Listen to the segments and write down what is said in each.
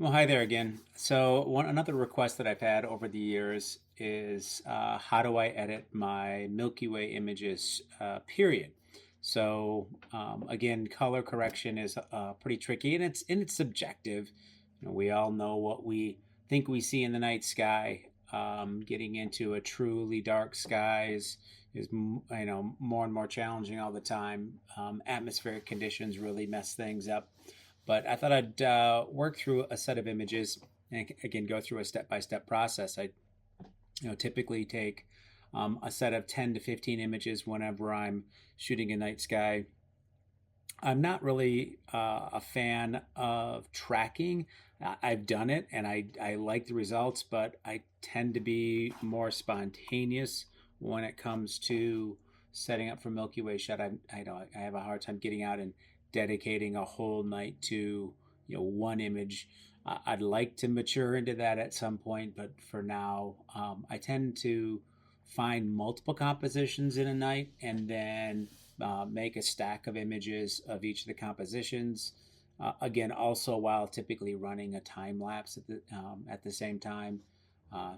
Well, hi there again. So, another request that I've had over the years is how do I edit my Milky Way images, period. So, again, color correction is pretty tricky, and it's subjective. We all know what we think we see in the night sky. Getting into a truly dark skies is more and more challenging all the time. Atmospheric conditions really mess things up. But I thought I'd work through a set of images and again go through a step-by-step process. I typically take a set of 10 to 15 images whenever I'm shooting a night sky. I'm not really a fan of tracking. I've done it and I like the results, but I tend to be more spontaneous when it comes to setting up for Milky Way shot. I have a hard time getting out and dedicating a whole night to one image. I'd like to mature into that at some point, but for now, I tend to find multiple compositions in a night and then make a stack of images of each of the compositions. Again, also while typically running a time lapse at the same time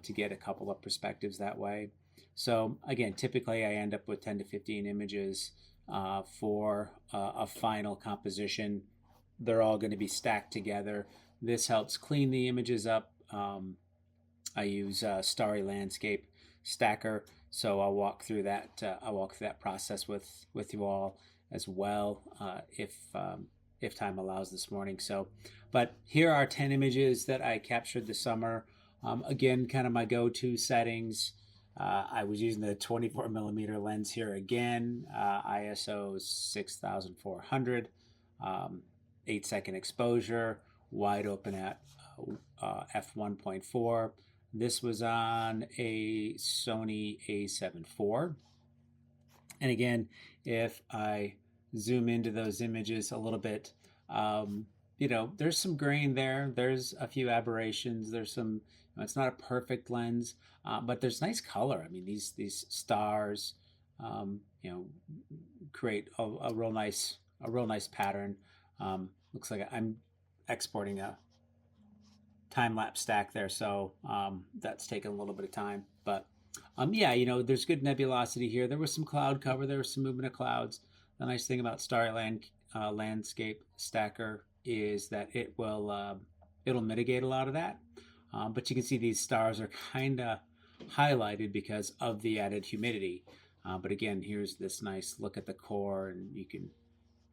to get a couple of perspectives that way. So again, typically I end up with 10 to 15 images for a final composition. They're all going to be stacked together. This helps clean the images up. I use Starry Landscape Stacker, so I'll walk through that. I'll walk through that process with you all as well, if time allows this morning. So, but here are 10 images that I captured this summer. Again, kind of my go-to settings. I was using the 24 millimeter lens here again, ISO 6400, 8-second exposure, wide open at f1.4. This was on a Sony a7 IV. And again, if I zoom into those images a little bit, there's some grain there. There's a few aberrations. There's some, it's not a perfect lens, but there's nice color. I mean, these stars, create a real nice pattern. Looks like I'm exporting a time-lapse stack there, so that's taken a little bit of time. But yeah, there's good nebulosity here. There was some cloud cover. There was some movement of clouds. The nice thing about Starry Landscape Stacker is that it'll mitigate a lot of that. But you can see these stars are kind of highlighted because of the added humidity. But again, here's this nice look at the core, and you can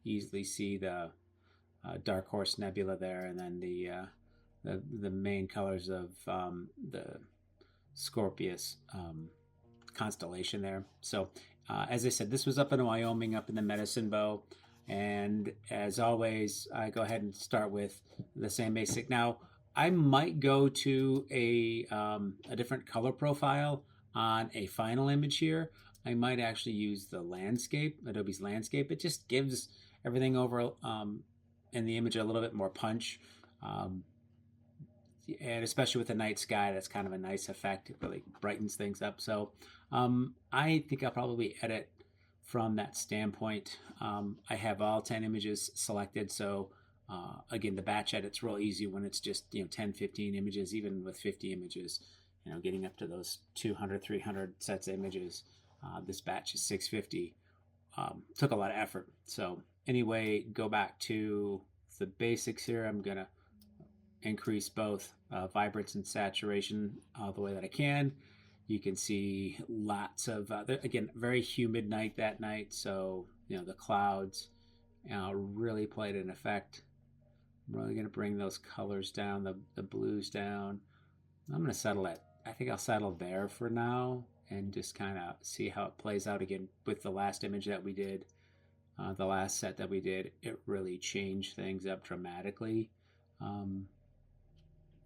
easily see the Dark Horse Nebula there, and then the main colors of the Scorpius constellation there. So as I said, this was up in Wyoming, up in the Medicine Bow. And as always, I go ahead and start with the same basic. Now, I might go to a different color profile on a final image here. I might actually use the landscape, Adobe's landscape. It just gives everything over in the image a little bit more punch. And especially with the night sky, that's kind of a nice effect. It really brightens things up. So I think I'll probably edit from that standpoint. I have all 10 images selected. So again, the batch edit's real easy when it's just 10, 15 images, even with 50 images, getting up to those 200, 300 sets of images. This batch is 650. Took a lot of effort. So anyway, go back to the basics here. I'm going to increase both vibrance and saturation the way that I can. You can see lots of, again, very humid night that night. So, the clouds really played an effect. I'm really going to bring those colors down, the blues down. I'm going to settle it. I think I'll settle there for now and just kind of see how it plays out again with the last image that we did. The last set that we did, it really changed things up dramatically.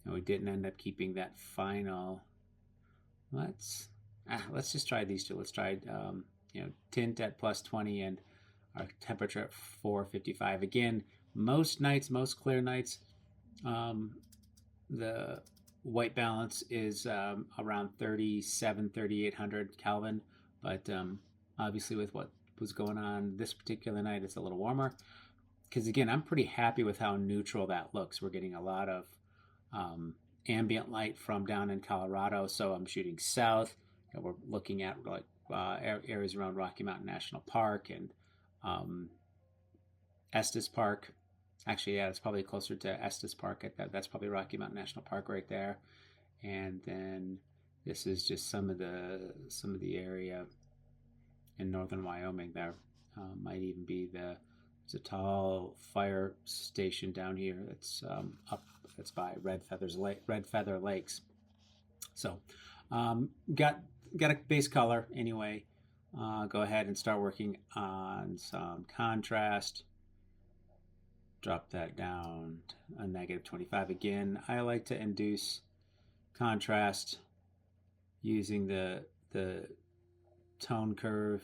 We didn't end up keeping that final. Let's just try these two. Let's try tint at +20 and our temperature at 455. Again, most clear nights, the white balance is around 3,800 Kelvin, but obviously with what was going on this particular night, it's a little warmer. Because again, I'm pretty happy with how neutral that looks. We're getting a lot of ambient light from down in Colorado. So I'm shooting south. We're looking at like areas around Rocky Mountain National Park and Estes Park. Actually, yeah, it's probably closer to Estes Park. That's probably Rocky Mountain National Park right there. And then this is just some of the area in northern Wyoming. There might even be there's a tall fire station down here that's up. That's by Red Feather Lakes. So got a base color anyway. Go ahead and start working on some contrast. Drop that down to a -25 again. I like to induce contrast using the tone curve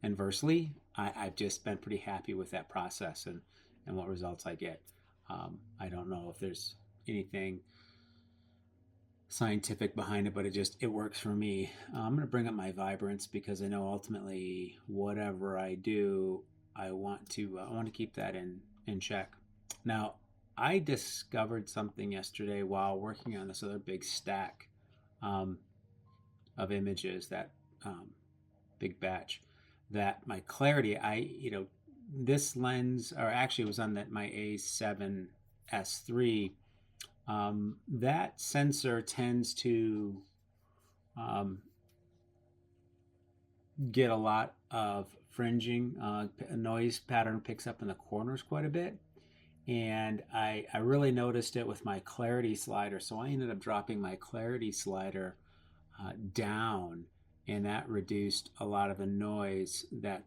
inversely. I've just been pretty happy with that process and what results I get. I don't know if there's anything scientific behind it, but it works for me. I'm going to bring up my vibrance because I know ultimately whatever I do, I want to keep that in check. Now, I discovered something yesterday while working on this other big stack of images, that big batch, that my clarity, this lens, or actually it was on my A7S3, that sensor tends to get a lot of fringing. Noise pattern picks up in the corners quite a bit. And I really noticed it with my clarity slider. So I ended up dropping my clarity slider down, and that reduced a lot of the noise that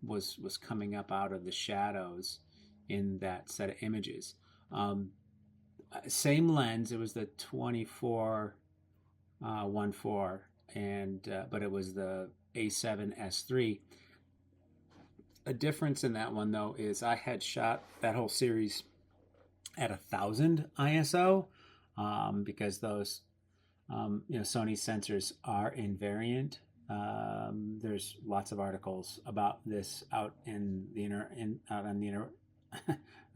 was coming up out of the shadows in that set of images. Same lens, it was the 24-14, but it was the A7S3. A difference in that one though is I had shot that whole series at 1000 ISO because those Sony sensors are invariant. There's lots of articles about this out in the out on the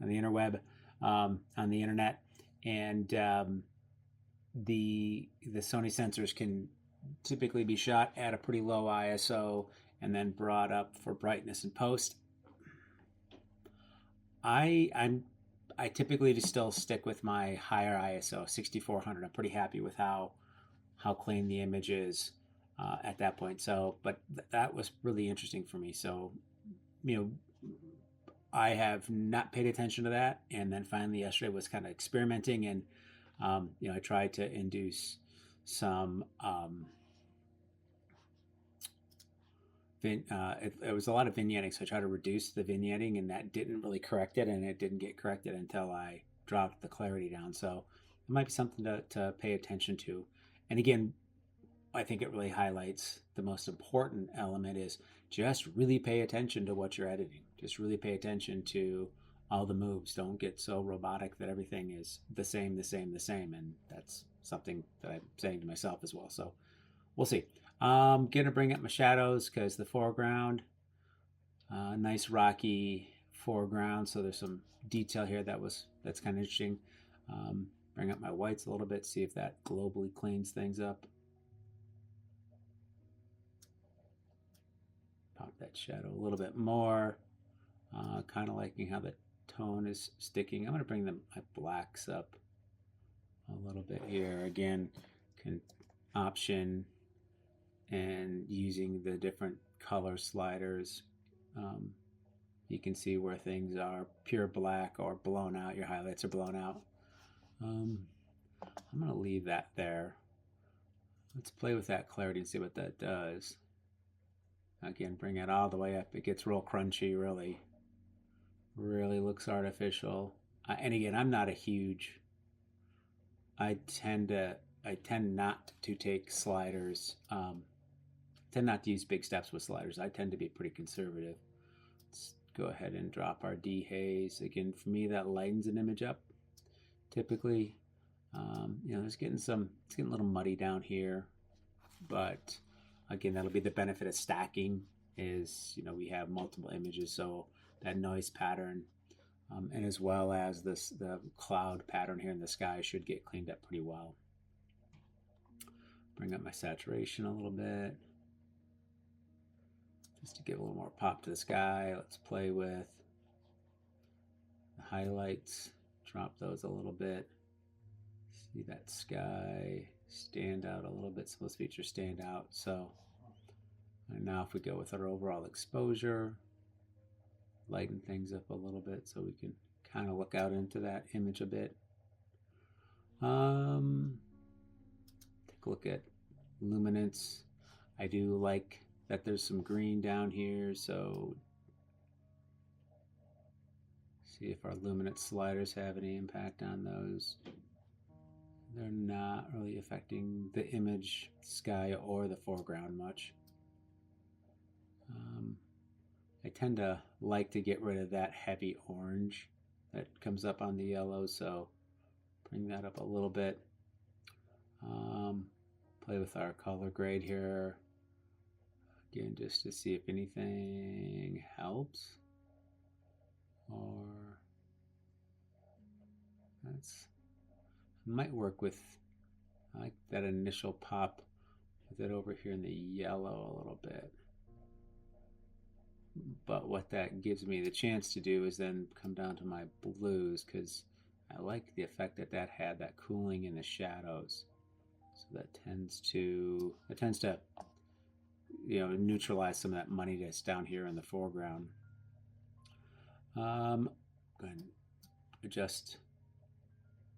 on the interweb, on the internet, and the Sony sensors can typically be shot at a pretty low ISO and then brought up for brightness in post. I typically just still stick with my higher ISO, 6400. I'm pretty happy with how clean the image is at that point. So, but that was really interesting for me. So, I have not paid attention to that, and then finally yesterday was kind of experimenting, and I tried to induce some. It was a lot of vignetting, so I tried to reduce the vignetting, and that didn't really correct it, and it didn't get corrected until I dropped the clarity down. So it might be something to pay attention to. And again, I think it really highlights the most important element is just really pay attention to what you're editing. Just really pay attention to all the moves. Don't get so robotic that everything is the same. And that's something that I'm saying to myself as well. So we'll see. I'm going to bring up my shadows because the foreground, nice rocky foreground. So there's some detail here that's kind of interesting. Bring up my whites a little bit, see if that globally cleans things up. Pop that shadow a little bit more. Kind of liking how the tone is sticking. I'm going to bring my blacks up a little bit here. Again, option and using the different color sliders, you can see where things are pure black or blown out. Your highlights are blown out. I'm going to leave that there. Let's play with that clarity and see what that does. Again, bring it all the way up. It gets real crunchy, really looks artificial. And again, I'm not a huge, I tend not to take sliders, tend not to use big steps with sliders. I tend to be pretty conservative. Let's go ahead and drop our dehaze. Again, for me, that lightens an image up. Typically, it's getting a little muddy down here, but again, that'll be the benefit of stacking is, we have multiple images, so that noise pattern and as well as the cloud pattern here in the sky should get cleaned up pretty well. Bring up my saturation a little bit, just to give a little more pop to the sky. Let's play with the highlights, drop those a little bit. See that sky stand out a little bit, so those features stand out. So and now if we go with our overall exposure, lighten things up a little bit so we can kind of look out into that image a bit. Take a look at luminance. I do like that there's some green down here, so see if our luminance sliders have any impact on those. They're not really affecting the image, sky, or the foreground much. I tend to like to get rid of that heavy orange that comes up on the yellow, so bring that up a little bit. Play with our color grade here again, just to see if anything helps, or that's might work with. I like that initial pop with it over here in the yellow a little bit. But what that gives me the chance to do is then come down to my blues, because I like the effect that that had, that cooling in the shadows. So that tends to neutralize some of that muddiness down here in the foreground. Go ahead and adjust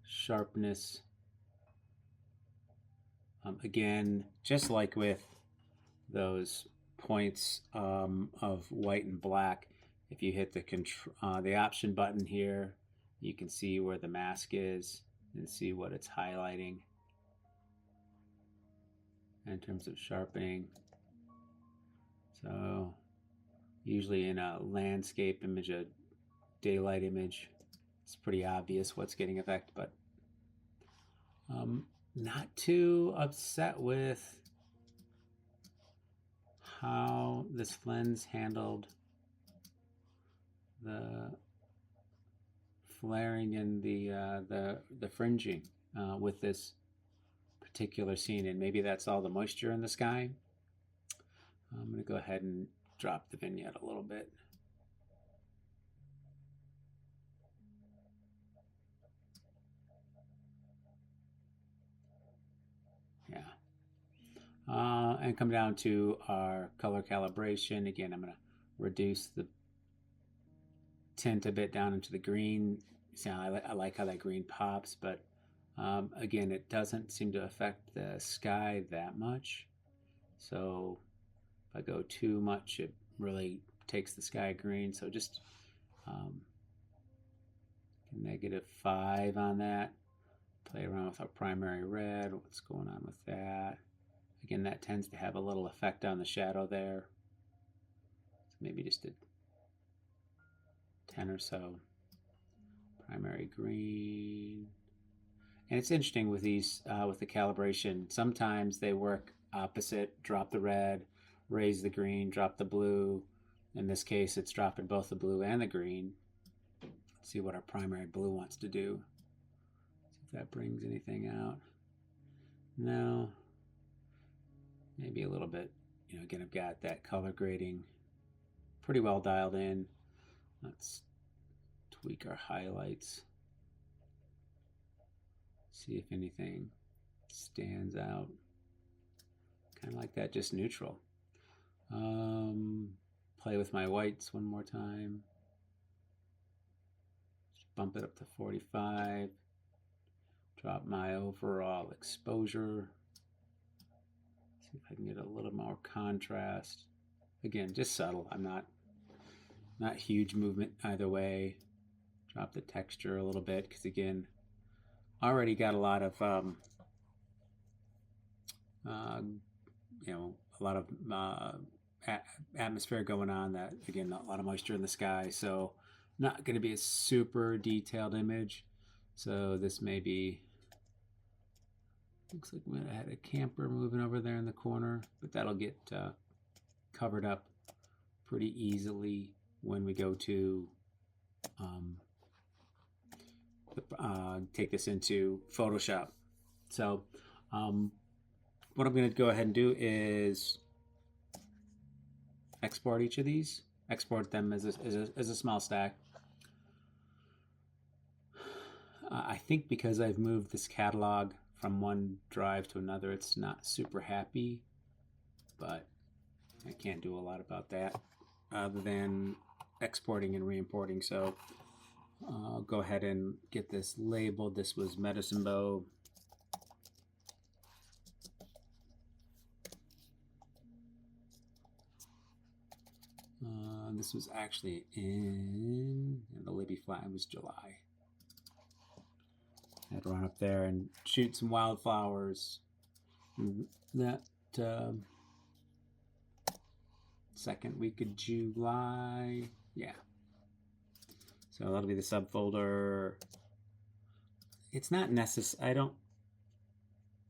sharpness. Again, just like with those points of white and black, if you hit the option button here, you can see where the mask is and see what it's highlighting in terms of sharpening. So usually in a landscape image, a daylight image, it's pretty obvious what's getting affected, but not too upset with how this lens handled the flaring and the fringing with this particular scene, and maybe that's all the moisture in the sky. I'm going to go ahead and drop the vignette a little bit. And come down to our color calibration. Again, I'm going to reduce the tint a bit down into the green. See, I like how that green pops, but again, it doesn't seem to affect the sky that much. So if I go too much, it really takes the sky green. So just -5 on that. Play around with our primary red. What's going on with that? Again, that tends to have a little effect on the shadow there. So maybe just a 10 or so. Primary green. And it's interesting with these, with the calibration, sometimes they work opposite. Drop the red, raise the green, drop the blue. In this case, it's dropping both the blue and the green. Let's see what our primary blue wants to do. See if that brings anything out. No. Maybe a little bit. Again, I've got that color grading pretty well dialed in. Let's tweak our highlights. See if anything stands out. Kind of like that, just neutral. Play with my whites one more time. Just bump it up to 45. Drop my overall exposure. See if I can get a little more contrast. Again, just subtle. I'm not huge movement either way. Drop the texture a little bit, because again, already got a lot of atmosphere going on. That again, a lot of moisture in the sky, so not going to be a super detailed image. So this may be. Looks like we had a camper moving over there in the corner, but that'll get covered up pretty easily when we go to take this into Photoshop. So what I'm going to go ahead and do is export each of these, export them as a small stack. I think because I've moved this catalog from one drive to another, it's not super happy, but I can't do a lot about that other than exporting and re-importing. So I'll go ahead and get this labeled. This was Medicine Bow. This was actually in the Libby flat. It was July. I had to run up there and shoot some wildflowers. That second week of July. Yeah. So that'll be the subfolder. It's not necessary. I don't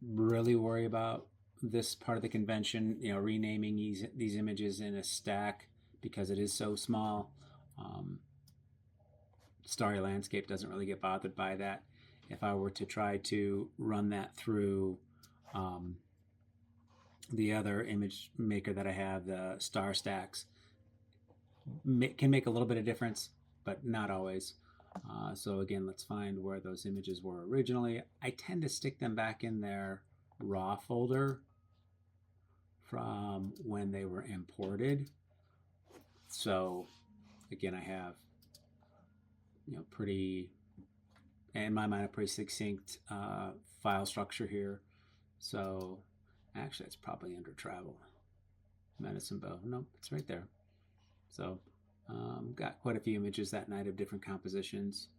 really worry about this part of the convention, you know, renaming these images in a stack because it is so small. Starry Landscape doesn't really get bothered by that. If I were to try to run that through the other image maker that I have, the Star Stacks, can make a little bit of difference, but not always. So again, let's find where those images were originally. I tend to stick them back in their raw folder from when they were imported. So again, I have, you know, pretty, in my mind, a pretty succinct file structure here. So actually, it's probably under travel. Medicine Bow. Nope, it's right there. So got quite a few images that night of different compositions.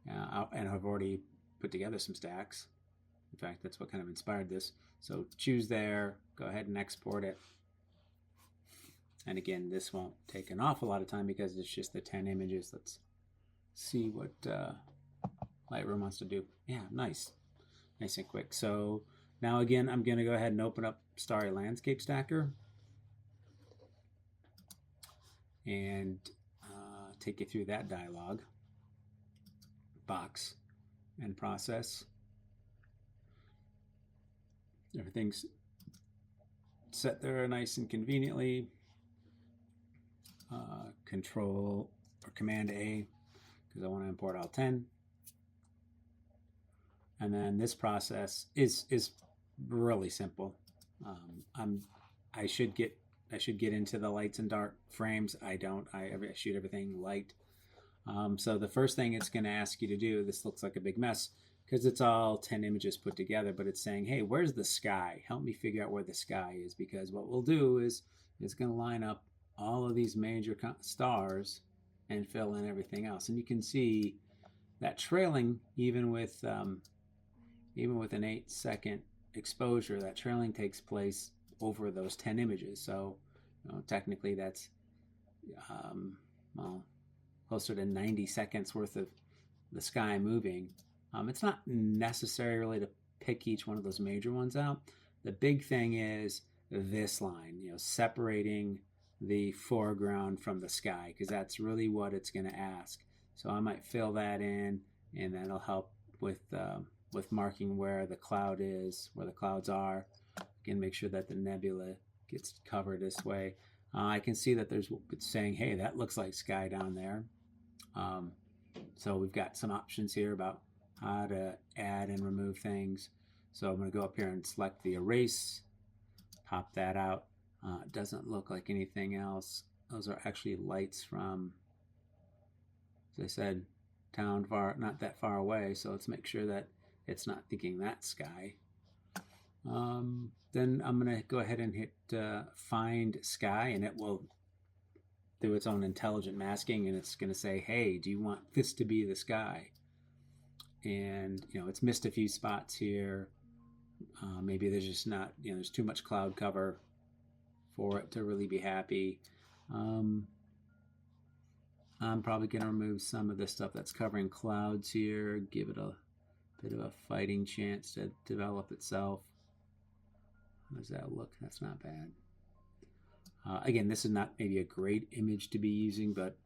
And I've already put together some stacks. In fact, that's what kind of inspired this. So choose there, go ahead and export it. And again, this won't take an awful lot of time because it's just the 10 images. Let's see what Lightroom wants to do. Yeah, nice. Nice and quick. So now again, I'm going to go ahead and open up Starry Landscape Stacker and take you through that dialog box and process. Everything's set there nice and conveniently. Control or Command A because I want to import all 10. And then this process is really simple. I should get into the lights and dark frames. I don't. I shoot everything light. So the first thing it's going to ask you to do, this looks like a big mess because it's all 10 images put together, but it's saying, hey, where's the sky? Help me figure out where the sky is, because what we'll do is it's going to line up all of these major stars and fill in everything else. And you can see that trailing, even with an 8-second exposure, that trailing takes place over those 10 images. So, you know, technically that's well, closer to 90 seconds worth of the sky moving. It's not necessary really to pick each one of those major ones out. The big thing is this line, you know, separating the foreground from the sky, because that's really what it's going to ask. So I might fill that in, and that'll help with marking where the cloud is, where the clouds are. Again, make sure that the nebula gets covered this way. I can see that it's saying, hey, that looks like sky down there. So we've got some options here about how to add and remove things. So I'm going to go up here and select the erase, pop that out. It doesn't look like anything else. Those are actually lights from, as I said, town not that far away. So let's make sure that it's not thinking that sky. Then I'm going to go ahead and hit Find Sky, and it will do its own intelligent masking, and it's going to say, hey, do you want this to be the sky? And, you know, it's missed a few spots here. Maybe there's just not, you know, there's too much cloud cover for it to really be happy. I'm probably going to remove some of the stuff that's covering clouds here, give it a bit of a fighting chance to develop itself. How does that look? That's not bad. Again, this is not maybe a great image to be using, but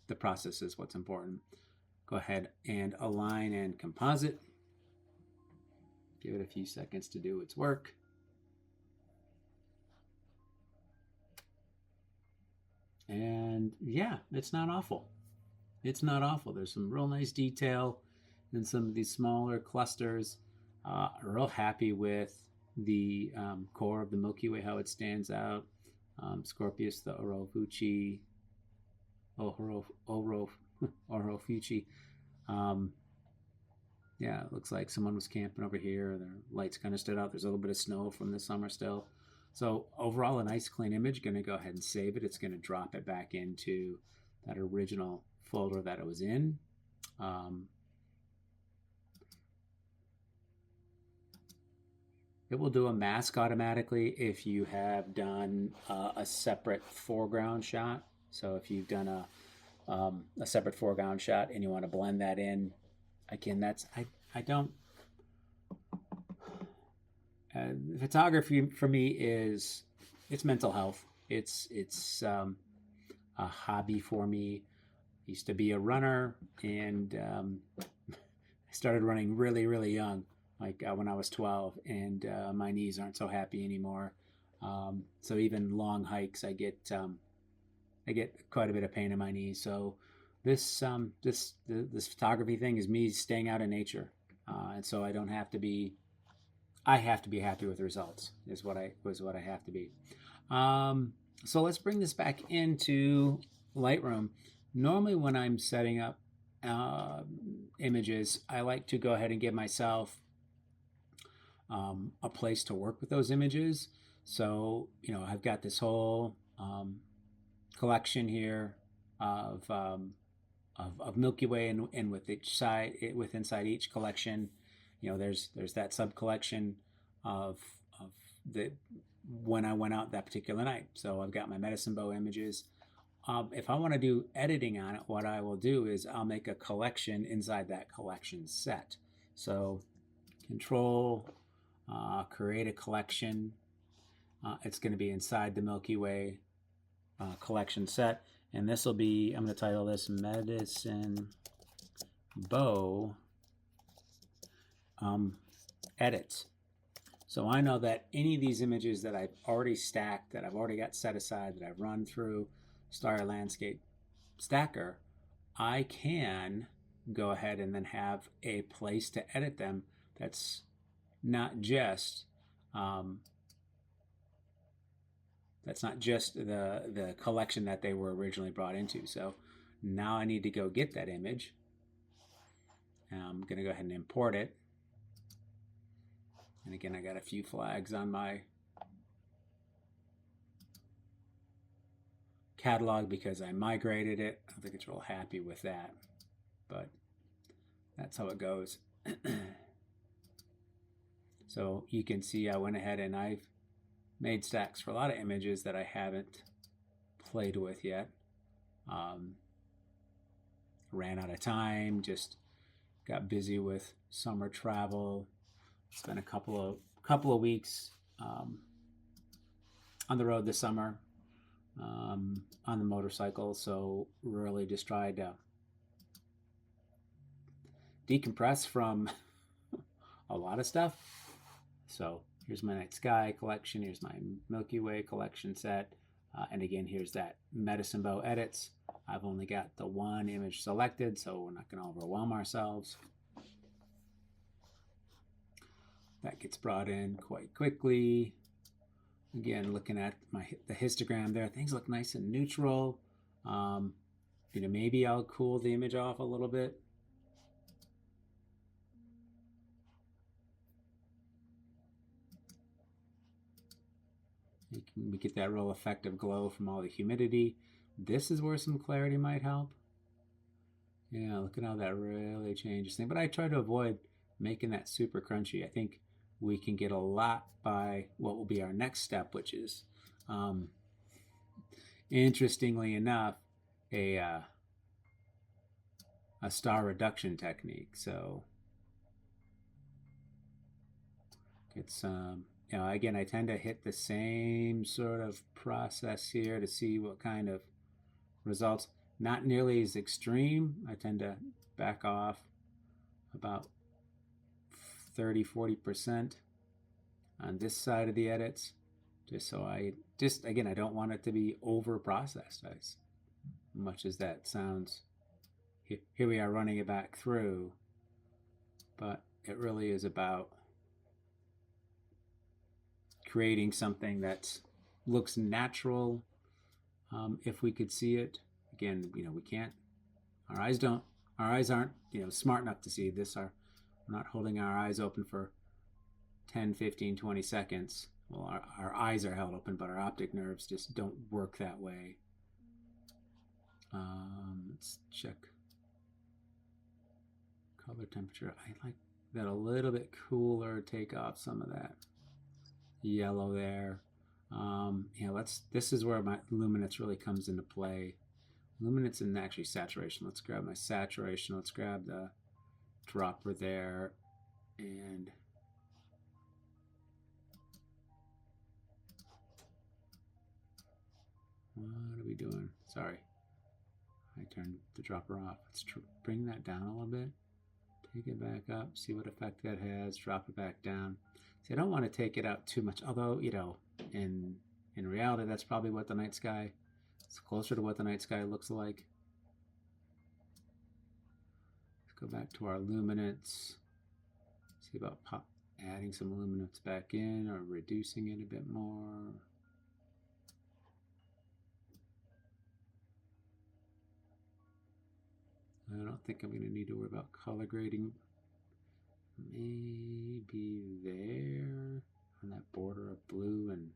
the process is what's important. go ahead and align and composite. Give it a few seconds to do its work. And yeah, it's not awful. It's not awful. There's some real nice detail in some of these smaller clusters. Real happy with the core of the Milky Way, how it stands out. Scorpius, the Orofuchi, Orofuchi. Yeah, it looks like someone was camping over here. Their lights kind of stood out. There's a little bit of snow from the summer still. So overall, a nice clean image. Going to go ahead and save it. It's going to drop it back into that original folder that it was in. It will do a mask automatically if you have done a separate foreground shot. So if you've done a separate foreground shot and you want to blend that in, again, that's I don't. Photography for me it's mental health. It's a hobby for me. I used to be a runner, and I started running really, really young, like when I was 12, and my knees aren't so happy anymore. So even long hikes, I get quite a bit of pain in my knees. So this photography thing is me staying out in nature, and so I don't have to be. I have to be happy with the results. Is what I have to be. So let's bring this back into Lightroom. Normally, when I'm setting up images, I like to go ahead and give myself a place to work with those images. So I've got this whole collection here of Milky Way, and with each side, inside each collection, there's that sub collection of the when I went out that particular night. So I've got my medicine bow images. If I want to do editing on it, what I will do is I'll make a collection inside that collection set. So Control, create a collection. It's going to be inside the Milky Way collection set. And this will be, I'm going to title this Medicine Bow Edits. So I know that any of these images that I've already stacked, that I've already got set aside, that I've run through Starry Landscape Stacker, I can go ahead and then have a place to edit them that's not just the collection that they were originally brought into. So now I need to go get that image. I'm going to go ahead and import it. And again, I got a few flags on my catalog because I migrated it. I don't think it's real happy with that, but that's how it goes. So you can see I went ahead and I've made stacks for a lot of images that I haven't played with yet. Ran out of time, just got busy with summer travel. Spent a couple of weeks on the road this summer on the motorcycle, so really just tried to decompress from a lot of stuff. So here's my night sky collection. Here's my Milky Way collection set. And again, here's that medicine bow edits. I've only got the one image selected, so we're not going to overwhelm ourselves. That gets brought in quite quickly. Again, looking at the histogram there, things look nice and neutral. Maybe I'll cool the image off a little bit. We get that real effective glow from all the humidity. This is where some clarity might help. Yeah, look at how that really changes things. But I try to avoid making that super crunchy. I think we can get a lot by what will be our next step, which is, interestingly enough, a star reduction technique. So it's again, I tend to hit the same sort of process here to see what kind of results. not nearly as extreme. I tend to back off about 30-40% on this side of the edits, just so again, I don't want it to be over processed, as much as that sounds. Here we are running it back through, but it really is about creating something that looks natural. If we could see it, again, we can't. Our eyes aren't, smart enough to see this. We're not holding our eyes open for 10, 15, 20 seconds. Well, our eyes are held open, but our optic nerves just don't work that way. Let's check color temperature. I like that a little bit cooler. Take off some of that yellow there. This is where my luminance really comes into play. Luminance and actually saturation. Let's grab my saturation. Let's grab the dropper there, and what are we doing? Sorry, I turned the dropper off. Let's bring that down a little bit. Take it back up. See what effect that has. Drop it back down. See, I don't want to take it out too much. Although, in reality, that's probably what the night sky. It's closer to what the night sky looks like. Let's go back to our luminance. See about adding some luminance back in or reducing it a bit more. I don't think I'm going to need to worry about color grading. Maybe there on that border of blue, and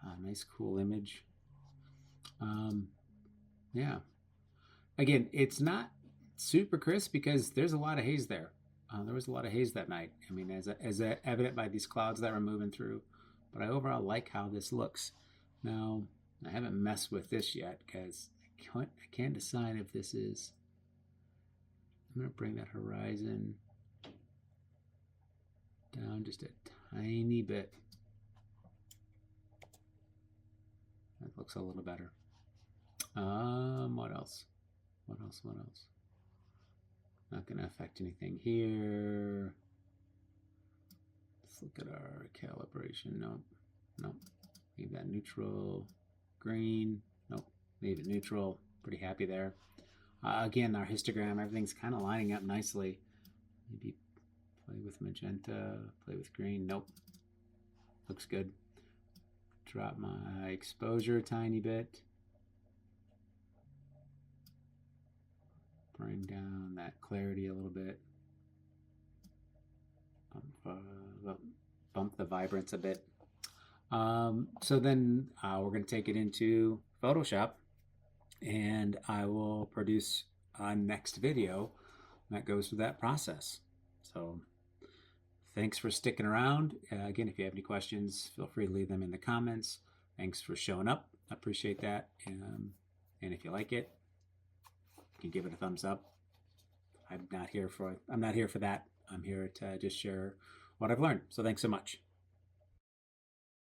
a nice cool image. Yeah. Again, it's not super crisp because there's a lot of haze there. There was a lot of haze that night. I mean, as evident by these clouds that were moving through. But I overall like how this looks. Now, I haven't messed with this yet because I can't decide if this is. I'm going to bring that horizon down just a tiny bit. That looks a little better. What else? What else? Not going to affect anything here. Let's look at our calibration. Nope. Leave that neutral. Green. Nope. Leave it neutral. Pretty happy there. Again, our histogram, everything's kind of lining up nicely. Maybe play with magenta, play with green. Nope. Looks good. Drop my exposure a tiny bit. Bring down that clarity a little bit. Bump the vibrance a bit. So then we're going to take it into Photoshop, and I will produce a next video that goes through that process. So thanks for sticking around. Again, if you have any questions, feel free to leave them in the comments. Thanks for showing up. I appreciate that. And if you like it, you can give it a thumbs up. I'm not here for that. I'm here to just share what I've learned. So thanks so much.